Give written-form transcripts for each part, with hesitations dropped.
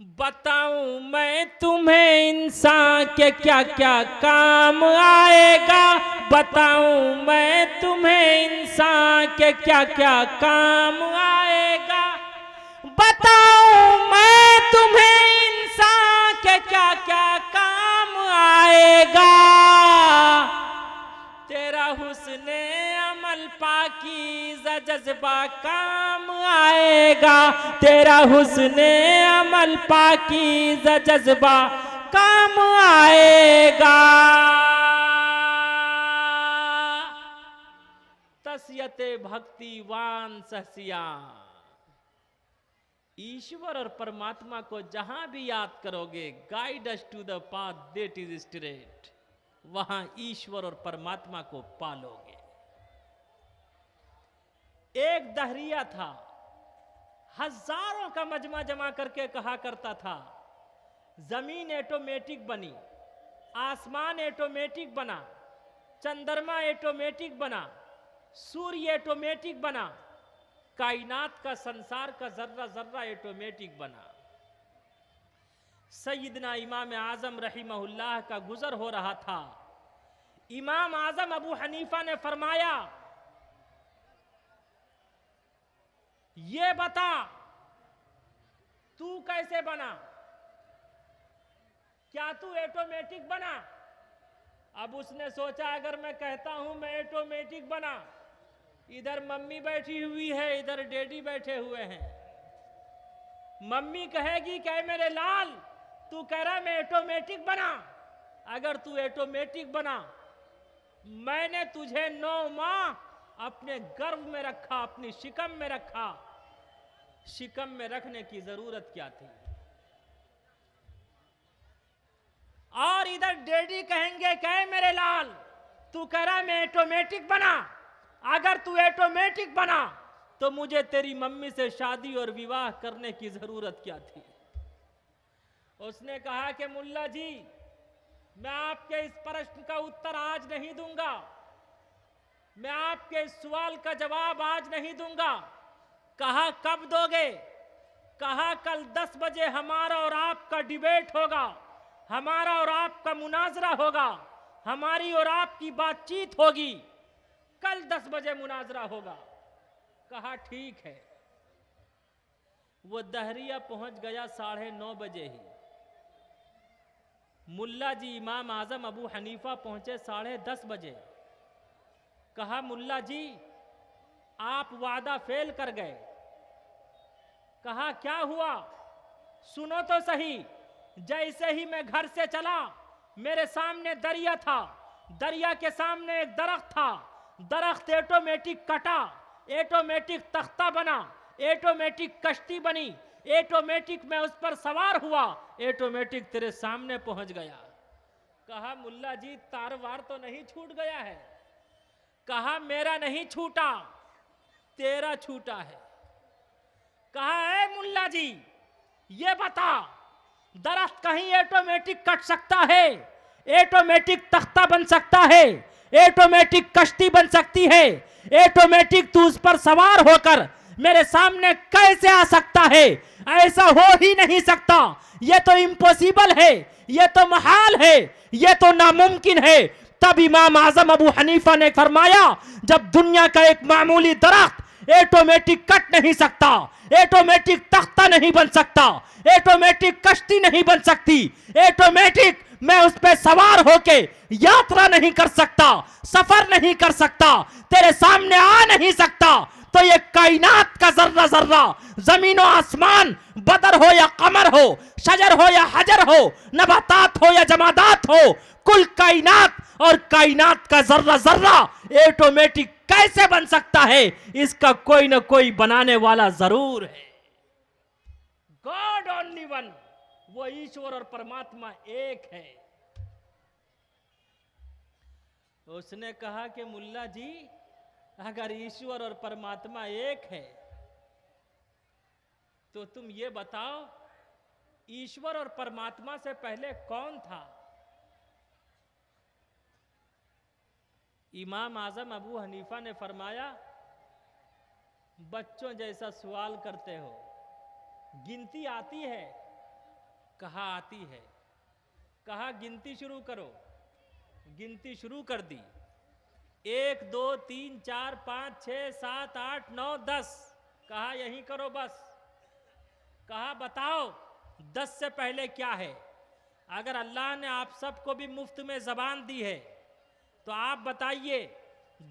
बताऊं मैं तुम्हें इंसान के क्या क्या काम आएगा। बताऊं मैं तुम्हें इंसान के क्या क्या काम आएगा। बताऊं मैं तुम्हें इंसान के क्या क्या काम आएगा। तेरा हुस्ने अमल पाकीज़ा जज्बा काम आएगा। तेरा हुस्ने अमल पाकीज़ा जज्बा काम आएगा। तस्यते भक्तिवान सहसिया। ईश्वर और परमात्मा को जहां भी याद करोगे, guide us to the path that is straight, वहां ईश्वर और परमात्मा को पालोगे। एक दहरिया था, हजारों का मजमा जमा करके कहा करता था, जमीन ऑटोमेटिक बनी, आसमान ऑटोमेटिक बना, चंद्रमा ऑटोमेटिक बना, सूर्य ऑटोमेटिक बना, कायनात का संसार का जर्रा जर्रा ऑटोमेटिक बना। सैयदना इमाम आजम रहीमहुल्लाह का गुजर हो रहा था। इमाम आजम अबू हनीफा ने फरमाया, ये बता तू कैसे बना, क्या तू ऑटोमेटिक बना? अब उसने सोचा, अगर मैं कहता हूं मैं ऑटोमेटिक बना, इधर मम्मी बैठी हुई है, इधर डैडी बैठे हुए हैं, मम्मी कहेगी क्या मेरे लाल तू कह रहा मैं ऑटोमेटिक बना? अगर तू ऑटोमेटिक बना, मैंने तुझे 9 माह अपने गर्भ में रखा, अपनी शिकम में रखा, शिकम में रखने की जरूरत क्या थी? और इधर डैडी कहेंगे क्या मेरे लाल तू कह रहा मैं ऑटोमेटिक बना, अगर तू ऑटोमेटिक बना तो मुझे तेरी मम्मी से शादी और विवाह करने की जरूरत क्या थी? उसने कहा कि मुल्ला जी, मैं आपके इस प्रश्न का उत्तर आज नहीं दूंगा, मैं आपके इस सवाल का जवाब आज नहीं दूंगा। कहा कब दोगे? कहा कल 10 बजे हमारा और आपका डिबेट होगा, हमारा और आपका मुनाजरा होगा, हमारी और आपकी बातचीत होगी, कल 10 बजे मुनाजरा होगा। कहा ठीक है। वो दहरिया पहुंच गया 9:30 बजे ही। मुल्ला जी इमाम आजम अबू हनीफा पहुंचे 10:30 बजे। कहा मुल्ला जी आप वादा फेल कर गए। कहा क्या हुआ? सुनो तो सही। जैसे ही मैं घर से चला, मेरे सामने दरिया था, दरिया के सामने एक दरख्त था, दरख्त ऑटोमेटिक कटा, ऑटोमेटिक तख्ता बना, ऑटोमेटिक कश्ती बनी, ऑटोमेटिक मैं उस पर सवार हुआ, ऑटोमेटिक तेरे सामने पहुंच गया। कहा मुल्ला जी तार वार तो नहीं छूट गया है? कहा मेरा नहीं छूटा, तेरा छूटा है। कहा ए मुल्ला जी ये बता, दरख्त कहीं ऑटोमेटिक कट सकता है, ऑटोमेटिक तख्ता बन सकता है, ऑटोमेटिक कश्ती बन सकती है, ऑटोमेटिक तू उस पर सवार होकर मेरे सामने कैसे आ सकता है? ऐसा हो ही नहीं सकता, ये तो इम्पॉसिबल है, ये तो महाल है, ये तो नामुमकिन है। तब इमाम आजम अबू हनीफा ने फरमाया, जब दुनिया का एक मामूली दरख्त ऑटोमेटिक कट नहीं सकता, ऑटोमेटिक तख्ता नहीं बन सकता, ऑटोमेटिक कश्ती नहीं बन सकती, ऑटोमेटिक मैं उस पर सवार होके यात्रा नहीं कर सकता, सफर नहीं कर सकता, तेरे सामने आ नहीं सकता, तो ये कायनात का जर्रा जर्रा, जमीन और आसमान, बदर हो या कमर हो, शजर हो या हजर हो, नबातात हो या जमादात हो, कुल कायनात और कायनात का जर्रा जर्रा ऑटोमेटिक कैसे बन सकता है? इसका कोई ना कोई बनाने वाला जरूर है। गॉड ओनली वन, वो ईश्वर और परमात्मा एक है। उसने कहा कि मुल्ला जी अगर ईश्वर और परमात्मा एक है तो तुम ये बताओ ईश्वर और परमात्मा से पहले कौन था? इमाम आजम अबू हनीफा ने फरमाया, बच्चों जैसा सवाल करते हो, गिनती आती है कहा आती है। कहा गिनती शुरू करो। गिनती शुरू कर दी। 1 2 3 4 5 6 7 8 9 10। कहा यहीं करो बस। कहा बताओ 10 से पहले क्या है। अगर अल्लाह ने आप सबको भी मुफ्त में जबान दी है तो आप बताइए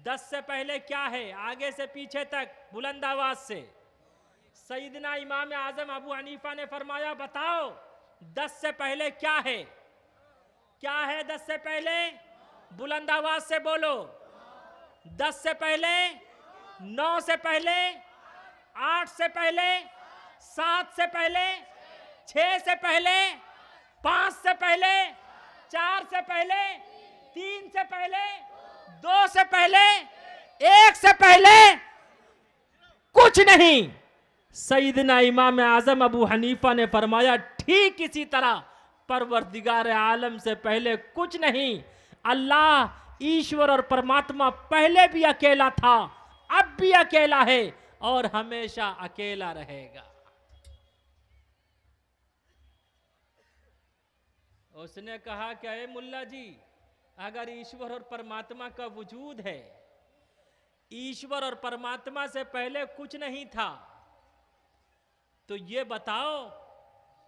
10 से पहले क्या है, आगे से पीछे तक बुलंद आवाज से। सईदना इमाम आजम अबू हनीफा ने फरमाया बताओ 10 से पहले क्या है। क्या है 10 से पहले? बुलंद आवाज से बोलो। 10 से पहले, 9 से पहले, 8 से पहले, 7 से पहले, 6 से पहले, 5 से पहले, 4 से पहले, 3 से पहले, 2 से पहले, 1 से पहले कुछ नहीं। सईदना इमाम आजम अबू हनीफा ने फरमाया ठीक इसी तरह परवरदिगार आलम से पहले कुछ नहीं। अल्लाह ईश्वर और परमात्मा पहले भी अकेला था, अब भी अकेला है और हमेशा अकेला रहेगा। उसने कहा कि अरे मुल्ला जी, अगर ईश्वर और परमात्मा का वजूद है, ईश्वर और परमात्मा से पहले कुछ नहीं था, तो ये बताओ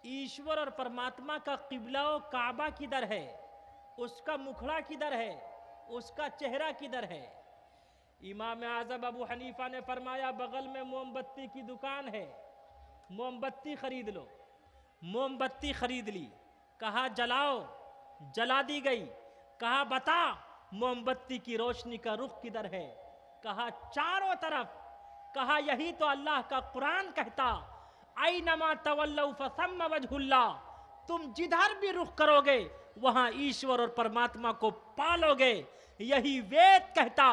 ईश्वर और परमात्मा का किबला व काबा किधर है, उसका मुखड़ा किधर है, उसका चेहरा किधर है। इमाम आजम अबू हनीफा ने फरमाया बगल में मोमबत्ती की दुकान है, मोमबत्ती खरीद लो। मोमबत्ती खरीद ली। कहा जलाओ, जला दी गई। कहा बता मोमबत्ती की रोशनी का रुख किधर है। कहा चारों तरफ। कहा यही तो अल्लाह का कुरान कहता ऐनमा तवल्लौ फसम्मा वजहुल्लाह, तुम जिधर भी रुख करोगे वहां ईश्वर और परमात्मा को पालोगे। यही वेद कहता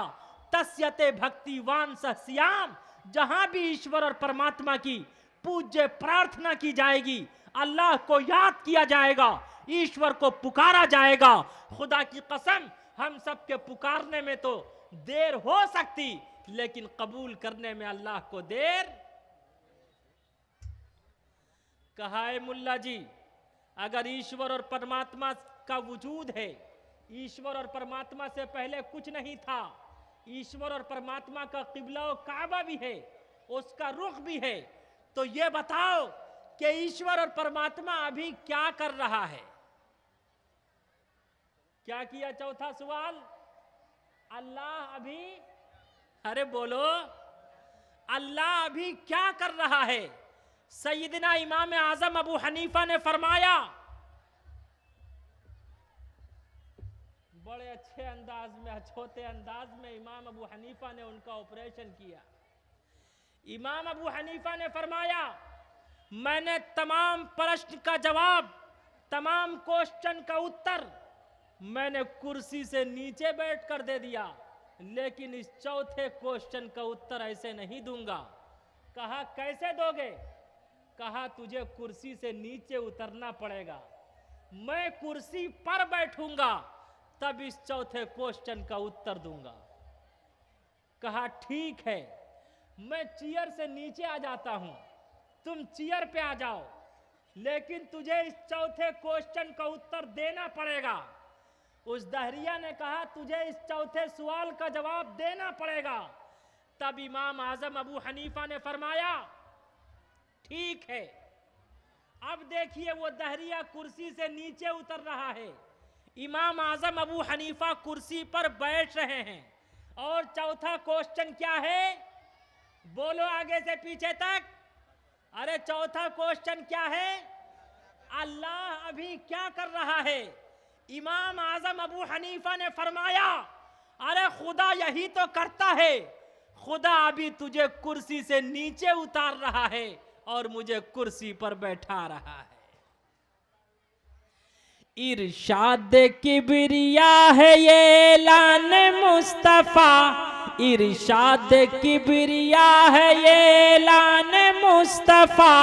तस्यते भक्तिवान सस्याम, जहां भी ईश्वर और परमात्मा की पूज्य प्रार्थना की जाएगी, अल्लाह को याद किया जाएगा, ईश्वर को पुकारा जाएगा। खुदा की कसम हम सब के पुकारने में तो देर हो सकती, लेकिन कबूल करने में अल्लाह को देर। कहा है मुल्ला जी, अगर ईश्वर और परमात्मा का वजूद है, ईश्वर और परमात्मा से पहले कुछ नहीं था, ईश्वर और परमात्मा का किबला व काबा भी है, उसका रुख भी है, तो ये बताओ कि ईश्वर और परमात्मा अभी क्या कर रहा है। क्या किया? चौथा सवाल, अल्लाह अभी, अरे बोलो, अल्लाह अभी क्या कर रहा है। सैयदना इमाम आजम अबू हनीफा ने फरमाया, बड़े अच्छे अंदाज में, छोटे अंदाज में इमाम अबू हनीफा ने उनका ऑपरेशन किया। इमाम अबू हनीफा ने फरमाया मैंने तमाम प्रश्न का जवाब, तमाम क्वेश्चन का उत्तर मैंने कुर्सी से नीचे बैठकर दे दिया, लेकिन इस चौथे क्वेश्चन का उत्तर ऐसे नहीं दूंगा। कहा कैसे दोगे? कहा तुझे कुर्सी से नीचे उतरना पड़ेगा, मैं कुर्सी पर बैठूंगा तब इस चौथे क्वेश्चन का उत्तर दूंगा। कहा ठीक है, मैं चेयर से नीचे आ जाता हूं, तुम चेयर पे आ जाओ, लेकिन तुझे इस चौथे क्वेश्चन का उत्तर देना पड़ेगा। उस दहरिया ने कहा तुझे इस चौथे सवाल का जवाब देना पड़ेगा। तब इमाम आजम अबू हनीफा ने फरमाया ठीक है। अब देखिए वो दहरिया कुर्सी से नीचे उतर रहा है, इमाम आजम अबू हनीफा कुर्सी पर बैठ रहे हैं, और चौथा क्वेश्चन क्या है? बोलो आगे से पीछे तक। अरे चौथा क्वेश्चन क्या है? अल्लाह अभी क्या कर रहा है? इमाम आजम अबू हनीफा ने फरमाया अरे खुदा यही तो करता है, खुदा अभी तुझे कुर्सी से नीचे उतार रहा है और मुझे कुर्सी पर बैठा रहा है। इरशाद किबरिया है ये ऐलान मुस्तफा, इरशाद किबरिया है ये ऐलान मुस्तफा,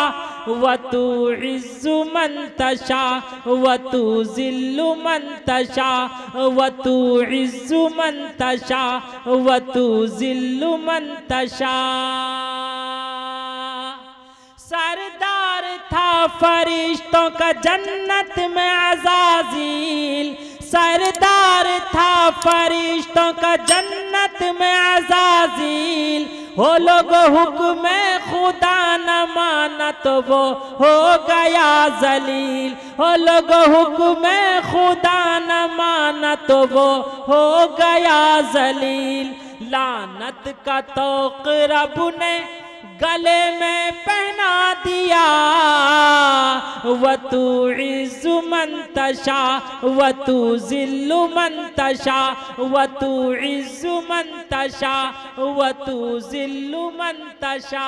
व तू इज्जु मन तशा व तू जिल्लु मन तशा, व तू इज्जु मन तशा व तू जिल्लु मन तशा। सरदार था फरिश्तों का जन्नत में अज़ाज़ील, सरदार था फरिश्तों का जन्नत में अज़ाज़ील। वो लोग हुक्म खुदा न माना तो वो हो गया ज़लील, वो लोग हुक्म खुदा न माना तो वो हो गया ज़लील। लानत का तोक़ रब ने गले में पहना दिया, व तू इज़्ज़ु मन तशा व तू ज़िल्लु मन तशा, व तू इज़्ज़ु मन तशा व तू ज़िल्लु मन तशा।